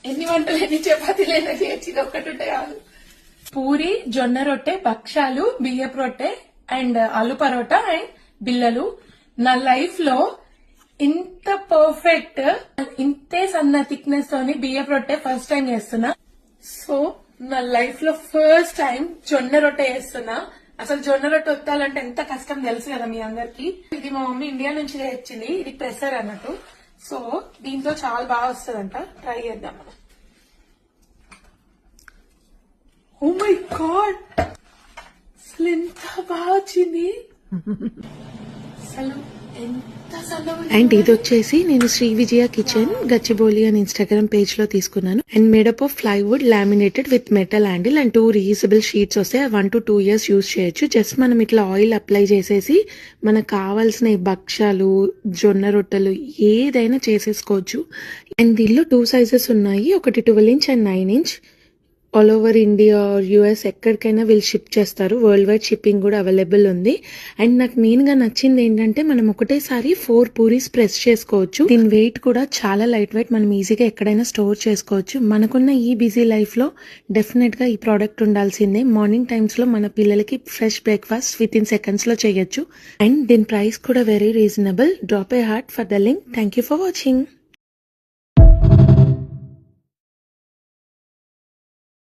ఎన్ని వంటలు ఎన్ని చపాతీలు అయినా చేయొచ్చు, ఇది ఒక్కటి ఉంటే కాదు. పూరి, జొన్న రొట్టె, భక్షాలు, బియ్యపు రొట్టె అండ్ ఆలు పరోటా అండ్ బిల్లలు. నా లైఫ్ లో ఇంత పర్ఫెక్ట్ ఇంతే సన్న థిక్నెస్ తోని బియ్యపు రొట్టె ఫస్ట్ టైం చేస్తున్నా. సో నా లైఫ్ లో ఫస్ట్ టైం జొన్న రొట్టె చేస్తున్నా. అసలు జొన్న రొట్టె వత్తాలంటే ఎంత కష్టం తెలుసు కదా మీ అందరికి. ఇది మా మమ్మీ ఇండియా నుంచి తెచ్చింది, ఇది ప్రెసర్ అన్నట్టు. సో దీంతో చాలా బాగా వస్తుందంట, ట్రై చేద్దాం మనం. ఓ మై గాడ్, అసలు ఎంత బాగా వచ్చింది అసలు, ఎంత అండ్ ఇది వచ్చేసి నేను శ్రీ విజయ కిచెన్ గచ్చిబౌలి అని ఇన్స్టాగ్రామ్ పేజ్ లో తీసుకున్నాను. And made up of plywood laminated with metal handle and 2 reusable sheets వస్తే 1 to 2 years యూజ్ చేయొచ్చు. జస్ట్ మనం ఇట్లా ఆయిల్ అప్లై చేసేసి మనకు కావాల్సిన ఈ భక్షాలు, జొన్న రొట్టెలు ఏదైనా చేసేసుకోవచ్చు. అండ్ దీనిలో 2 sizes ఉన్నాయి, ఒకటి 12 inch and 9 inch. All over India or US ఎక్కడికైనా వీళ్ళు షిప్ చేస్తారు. వరల్డ్ వైడ్ షిప్పింగ్ కూడా అవైలబుల్ ఉంది. అండ్ నాకు మెయిన్ గా నచ్చింది ఏంటంటే మనం ఒకటేసారి 4 పూరీస్ ప్రెస్ చేసుకోవచ్చు. దీని వెయిట్ కూడా చాలా లైట్ వెయిట్, మనం ఈజీగా ఎక్కడైనా స్టోర్ చేసుకోవచ్చు. మనకున్న ఈ బిజీ లైఫ్ లో డెఫినెట్ గా ఈ ప్రోడక్ట్ ఉండాల్సిందే. మార్నింగ్ టైమ్స్ లో మన పిల్లలకి fresh breakfast with in seconds లో చేయొచ్చు. అండ్ దీని ప్రైస్ కూడా very reasonable. Drop A heart for the link. Thank you for watching.